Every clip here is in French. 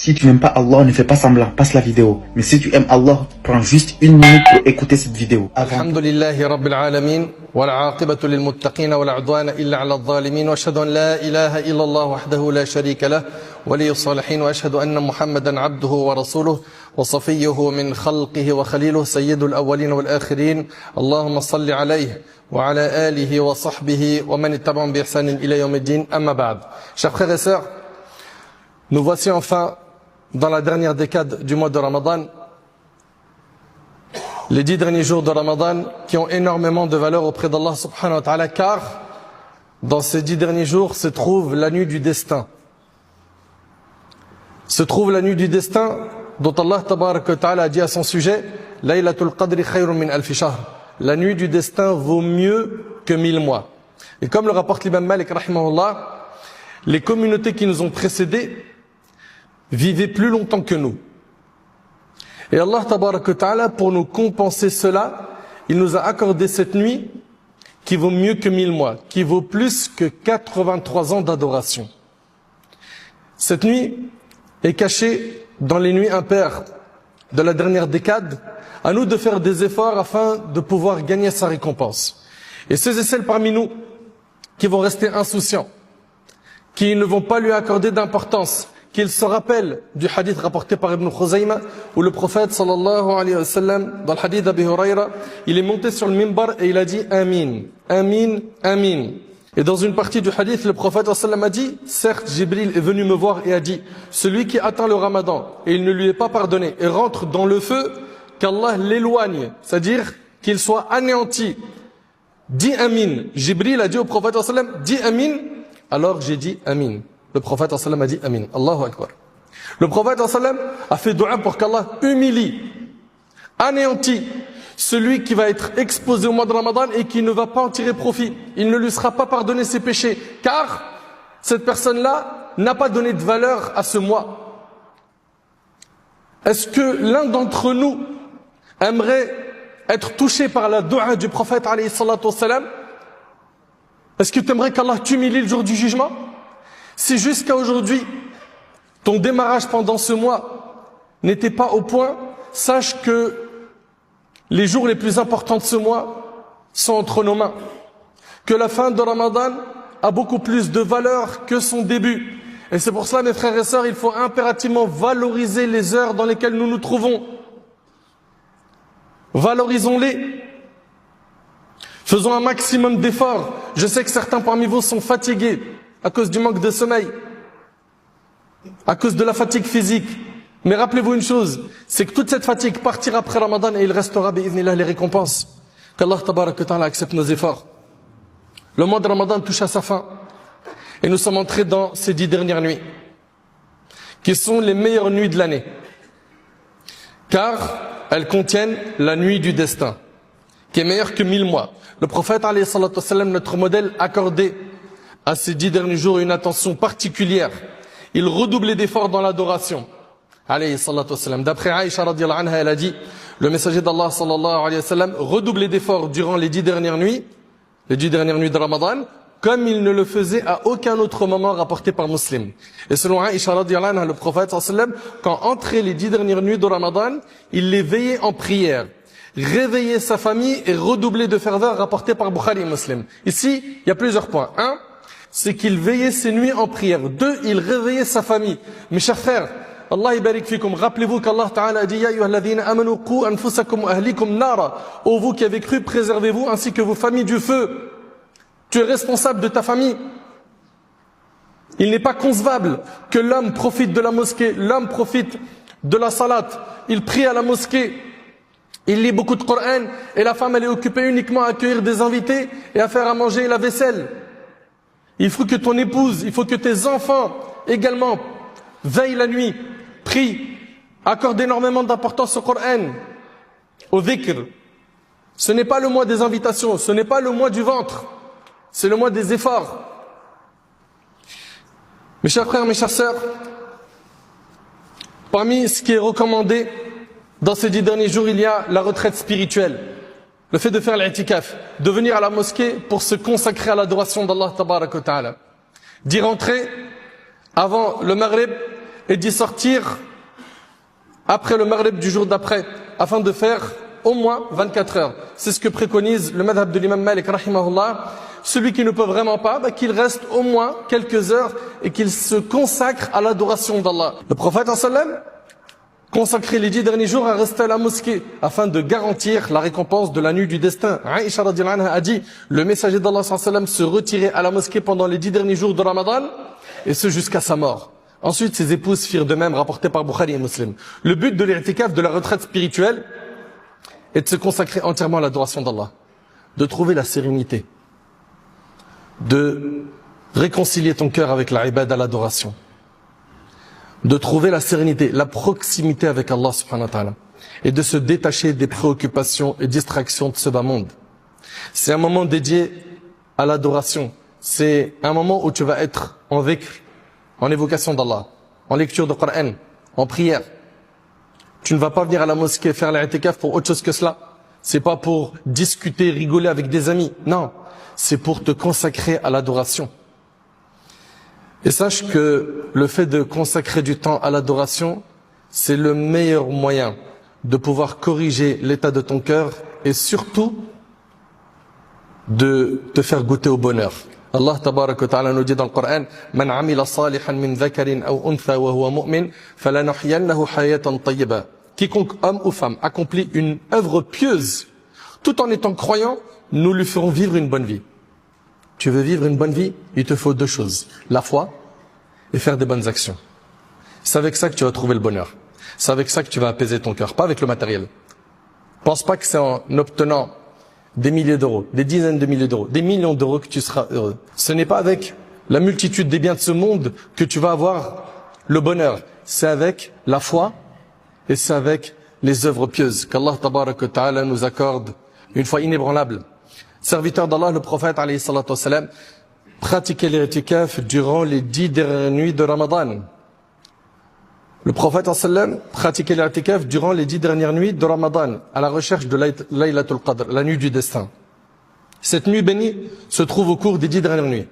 Si tu n'aimes pas Allah, ne fais pas semblant, passe la vidéo. Mais si tu aimes Allah, prends juste 1 minute pour écouter cette vidéo. Alhamdulillahi Rabbil Alamin, wal aqibatu lil muttaqin wa la udwana illa ala adh-dhalimin wa ashhadu an la ilaha illa Allah wahdahu la sharika lah waliyus salihin wa ashhadu anna Muhammadan abduhu wa rasuluhu wa safiyyuhu min khalqihi wa khaliluhu sayyidul awwalin wal akhirin. Allahumma salli alayhi wa ala alihi wa sahbihi wa man ittaba'ahum bi ihsanin ila yawmiddin. Amma ba'd. Chers frères et sœurs, nous voici enfin dans la dernière décade du mois de Ramadan, les 10 derniers jours de Ramadan qui ont énormément de valeur auprès d'Allah subhanahu wa ta'ala, car dans ces 10 derniers jours se trouve la nuit du destin. Se trouve la nuit du destin dont Allah tabaraka wa ta'ala a dit à son sujet Laylatul Qadri khayrun min alfi shahr. La nuit du destin vaut mieux que 1000 mois. Et comme le rapporte l'imam Malik rahimahullah, les communautés qui nous ont précédés vivaient plus longtemps que nous. Et Allah tabaraka wa ta'ala, pour nous compenser cela, il nous a accordé cette nuit qui vaut mieux que 1000 mois, qui vaut plus que 83 ans d'adoration. Cette nuit est cachée dans les nuits impaires de la dernière décade. À nous de faire des efforts afin de pouvoir gagner sa récompense. Et ceux et celles parmi nous qui vont rester insouciants, qui ne vont pas lui accorder d'importance, qu'il se rappelle du hadith rapporté par Ibn Khuzayma, où le prophète sallallahu alayhi wa sallam, dans le hadith d'Abi Huraira, il est monté sur le mimbar et il a dit Amin, Amin, Amin. Et dans une partie du hadith, le prophète sallallahu alayhi wa sallam a dit, certes, Jibril est venu me voir et a dit, celui qui atteint le ramadan et il ne lui est pas pardonné et rentre dans le feu, qu'Allah l'éloigne, c'est-à-dire qu'il soit anéanti. Dis Amin. Jibril a dit au prophète sallallahu alayhi wa sallam, dis Amin. Alors j'ai dit Amin. Le prophète sallam a dit Amin. Allahu Akbar. Le prophète sallam a fait dua pour qu'Allah humilie, anéantit celui qui va être exposé au mois de Ramadan et qui ne va pas en tirer profit. Il ne lui sera pas pardonné ses péchés, car cette personne-là n'a pas donné de valeur à ce mois. Est-ce que l'un d'entre nous aimerait être touché par la dua du prophète alayhi salatu wassalam? Est-ce que tu aimerais qu'Allah t'humilie le jour du jugement? Si jusqu'à aujourd'hui, ton démarrage pendant ce mois n'était pas au point, sache que les jours les plus importants de ce mois sont entre nos mains. Que la fin de Ramadan a beaucoup plus de valeur que son début. Et c'est pour cela, mes frères et sœurs, il faut impérativement valoriser les heures dans lesquelles nous nous trouvons. Valorisons-les. Faisons un maximum d'efforts. Je sais que certains parmi vous sont fatigués à cause du manque de sommeil, à cause de la fatigue physique. Mais rappelez-vous une chose, c'est que toute cette fatigue partira après Ramadan et il restera, bi'idhnillah, les récompenses. Qu'Allah tabaraka wa ta'ala accepte nos efforts. Le mois de Ramadan touche à sa fin. Et nous sommes entrés dans ces 10 dernières nuits, qui sont les meilleures nuits de l'année. Car elles contiennent la nuit du destin, qui est meilleure que 1000 mois. Le prophète, alayhi salatu wassalam, notre modèle, accordé à ces 10 derniers jours une attention particulière. Il redoublait d'efforts dans l'adoration. Alayhi salatu wassalam. D'après Aïcha radiyallahu anha, elle a dit, le messager d'Allah sallallahu alayhi wa sallam redoublait d'efforts durant les 10 dernières nuits de Ramadan, comme il ne le faisait à aucun autre moment rapporté par Muslim. Et selon Aïcha radiyallahu anha, le prophète sallallahu alayhi wa sallam, quand entraient les 10 dernières nuits de Ramadan, il les veillait en prière, réveillait sa famille et redoublait de ferveur rapporté par Bukhari et Muslim. Ici, il y a plusieurs points. 1, c'est qu'il veillait ses nuits en prière. 2, il réveillait sa famille. Mes chers frères, Allah ibarik fikum, rappelez-vous qu'Allah Ta'ala a dit Ya ayyuhalladhina amanu qu anfusakum wa ahlikum nara. Ô vous qui avez cru, préservez-vous ainsi que vos familles du feu. Tu es responsable de ta famille. Il n'est pas concevable que l'homme profite de la mosquée, l'homme profite de la salat, il prie à la mosquée, il lit beaucoup de Coran et la femme elle est occupée uniquement à accueillir des invités et à faire à manger et la vaisselle. Il faut que ton épouse, il faut que tes enfants également veillent la nuit, prient, accordent énormément d'importance au Coran, au dhikr. Ce n'est pas le mois des invitations, ce n'est pas le mois du ventre, c'est le mois des efforts. Mes chers frères, mes chères sœurs, parmi ce qui est recommandé dans ces 10 derniers jours, il y a la retraite spirituelle. Le fait de faire l'i'tikaf, de venir à la mosquée pour se consacrer à l'adoration d'Allah tabaraka wa ta'ala. D'y rentrer avant le maghrib et d'y sortir après le maghrib du jour d'après, afin de faire au moins 24 heures. C'est ce que préconise le madhab de l'imam Malik, rahimahullah. Celui qui ne peut vraiment pas, qu'il reste au moins quelques heures et qu'il se consacre à l'adoration d'Allah. Le prophète sallam consacrait les 10 derniers jours à rester à la mosquée afin de garantir la récompense de la nuit du destin. Aïcha radhiyallahu anha a dit, le messager d'Allah sallam se retirait à la mosquée pendant les 10 derniers jours de Ramadan et ce jusqu'à sa mort. Ensuite, ses épouses firent de même, rapporté par Bukhari et Muslim. Le but de l'i'tikaf, de la retraite spirituelle, est de se consacrer entièrement à l'adoration d'Allah, de trouver la sérénité, de réconcilier ton cœur avec la ibad à l'adoration, de trouver la sérénité, la proximité avec Allah subhanahu wa ta'ala, et de se détacher des préoccupations et distractions de ce bas monde. C'est un moment dédié à l'adoration. C'est un moment où tu vas être en dhikr, en évocation d'Allah, en lecture de Coran, en prière. Tu ne vas pas venir à la mosquée faire l'i'tikaf pour autre chose que cela. C'est pas pour discuter, rigoler avec des amis. Non, c'est pour te consacrer à l'adoration. Et sache que le fait de consacrer du temps à l'adoration, c'est le meilleur moyen de pouvoir corriger l'état de ton cœur et surtout de te faire goûter au bonheur. Allah tabarak wa ta'ala nous dit dans le Coran, Man amila salihan min dhakarin aw untha wa huwa mu'min falanuhyiyannahu hayatan tayyiba. Quiconque homme ou femme accomplit une œuvre pieuse tout en étant croyant, nous lui ferons vivre une bonne vie. Tu veux vivre une bonne vie, il te faut deux choses, la foi et faire des bonnes actions. C'est avec ça que tu vas trouver le bonheur. C'est avec ça que tu vas apaiser ton cœur, pas avec le matériel. Pense pas que c'est en obtenant des milliers d'euros, des dizaines de milliers d'euros, des millions d'euros que tu seras heureux. Ce n'est pas avec la multitude des biens de ce monde que tu vas avoir le bonheur. C'est avec la foi et c'est avec les œuvres pieuses qu'Allah tabarak wa ta'ala nous accorde une foi inébranlable. Serviteur d'Allah, le prophète alayhi salatu wassalam, pratiquait l'i'tikaf durant les 10 dernières nuits de Ramadan. Le prophète sallam pratiquait l'i'tikaf durant les 10 dernières nuits de Ramadan, à la recherche de Laylatul Qadr, la nuit du destin. Cette nuit bénie se trouve au cours des 10 dernières nuits.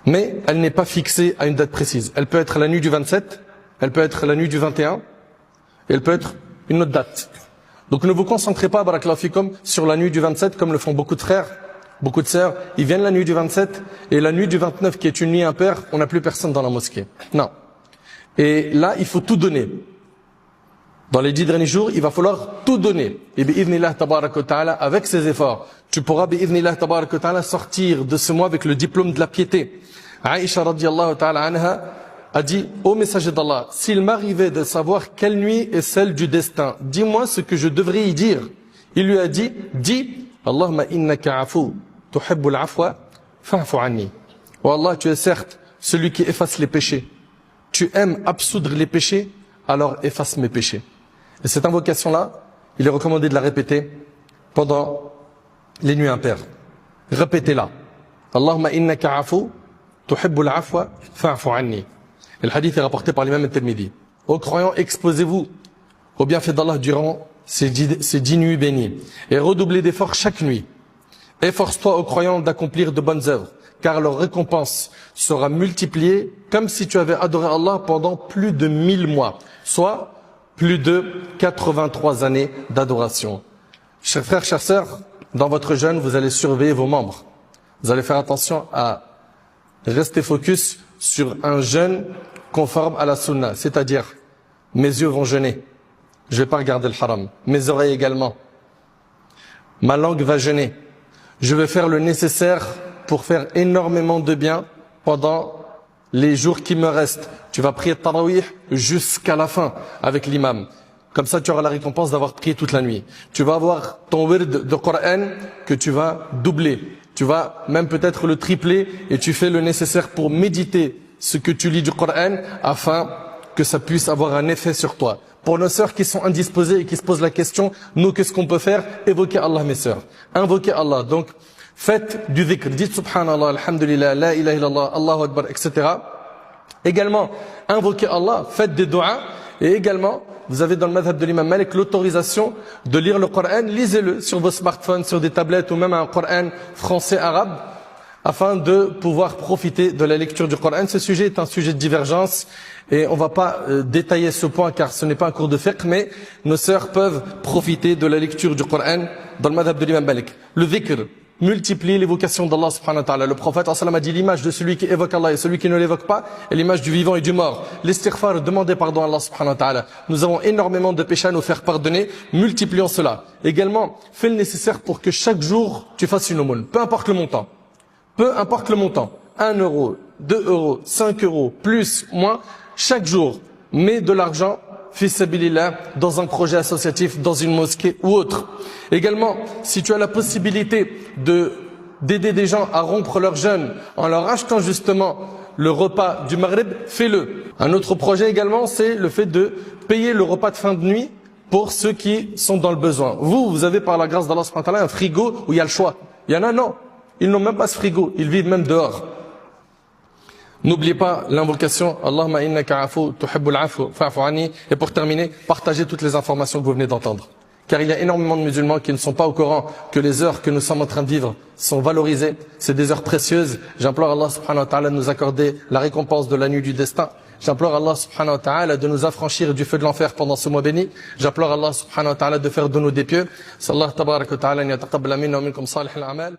Mais elle n'est pas fixée à une date précise. Elle peut être la nuit du 27, elle peut être la nuit du 21, et elle peut être une autre date. Donc ne vous concentrez pas, barakallahu fikum, sur la nuit du 27 comme le font beaucoup de frères, beaucoup de sœurs. Ils viennent la nuit du 27 et la nuit du 29 qui est une nuit impaire, on n'a plus personne dans la mosquée. Non. Et là, il faut tout donner. Dans les 10 derniers jours, il va falloir tout donner. Et bi'idhnillah tabarak wa ta'ala, avec ces efforts, tu pourras bi'idhnillah tabarak wa ta'ala sortir de ce mois avec le diplôme de la piété. Aïcha radhiyallahu ta'ala anha a dit, ô messager d'Allah, s'il m'arrivait de savoir quelle nuit est celle du destin, dis-moi ce que je devrais y dire. Il lui a dit, dis, Allahumma innaka afu, tuhibbul afwa, fa'fu anni. Oh Allah, tu es certes celui qui efface les péchés. Tu aimes absoudre les péchés, alors efface mes péchés. Et cette invocation-là, il est recommandé de la répéter pendant les nuits impaires. Répétez-la. Allahumma innaka afu, tuhibbul afwa, fa'fu anni. Et le hadith est rapporté par l'imam al-Tirmidhi. Ô croyants, exposez-vous au bienfait d'Allah durant ces 10 nuits bénies. Et redoublez d'efforts chaque nuit. Efforce-toi, ô croyants, d'accomplir de bonnes œuvres, car leur récompense sera multipliée comme si tu avais adoré Allah pendant plus de 1000 mois, soit plus de 83 années d'adoration. Chers frères, chères sœurs, dans votre jeûne, vous allez surveiller vos membres. Vous allez faire attention à rester focus sur un jeûne conforme à la sunna, c'est-à-dire mes yeux vont jeûner, je vais pas regarder le haram, mes oreilles également, ma langue va jeûner, je vais faire le nécessaire pour faire énormément de bien pendant les jours qui me restent. Tu vas prier tarawih jusqu'à la fin avec l'imam. Comme ça, tu auras la récompense d'avoir prié toute la nuit. Tu vas avoir ton wird de Coran que tu vas doubler. Tu vas même peut-être le tripler et tu fais le nécessaire pour méditer ce que tu lis du Coran afin que ça puisse avoir un effet sur toi. Pour nos sœurs qui sont indisposées et qui se posent la question, nous, qu'est-ce qu'on peut faire? Évoquez Allah, mes sœurs. Invoquez Allah. Donc, faites du dhikr. Dites subhanallah, alhamdulillah, la ilaha illallah, Allahu akbar, etc. Également, invoquez Allah, faites des du'as. Et également, vous avez dans le madhab de l'imam Malik l'autorisation de lire le Coran. Lisez-le sur vos smartphones, sur des tablettes ou même un Coran français, arabe. afin de pouvoir profiter de la lecture du Coran. Ce sujet est un sujet de divergence et on ne va pas détailler ce point car ce n'est pas un cours de fiqh, mais nos sœurs peuvent profiter de la lecture du Coran dans le madhab de l'imam Malik. Le dhikr multiplie l'évocation d'Allah subhanahu wa ta'ala. Le prophète a dit l'image de celui qui évoque Allah et celui qui ne l'évoque pas est l'image du vivant et du mort. L'istighfar, demander pardon à Allah subhanahu wa ta'ala. Nous avons énormément de péchés à nous faire pardonner, multiplions cela. Également, fais le nécessaire pour que chaque jour tu fasses une aumône, peu importe le montant. Peu importe le montant, 1 euro, 2 euros, 5 euros, plus, moins, chaque jour, mets de l'argent, fi sabilillah, dans un projet associatif, dans une mosquée ou autre. Également, si tu as la possibilité d'aider des gens à rompre leur jeûne en leur achetant justement le repas du Maghrib, fais-le. Un autre projet également, c'est le fait de payer le repas de fin de nuit pour ceux qui sont dans le besoin. Vous avez par la grâce d'Allah subhanahu wa ta'ala un frigo où il y a le choix. Il y en a, non. Ils n'ont même pas ce frigo, ils vivent même dehors. N'oubliez pas l'invocation Allahumma innaka afu tuhibbul afu fa'fu anni. Et pour terminer, partagez toutes les informations que vous venez d'entendre. Car il y a énormément de musulmans qui ne sont pas au courant que les heures que nous sommes en train de vivre sont valorisées. C'est des heures précieuses. J'implore Allah subhanahu wa ta'ala de nous accorder la récompense de la nuit du destin. J'implore Allah subhanahu wa ta'ala de nous affranchir du feu de l'enfer pendant ce mois béni. J'implore Allah subhanahu wa ta'ala de faire de nous des pieux. Sallallahu tabaraka wa ta'ala an yataqabbala minna wa minkum salih al-a'mal.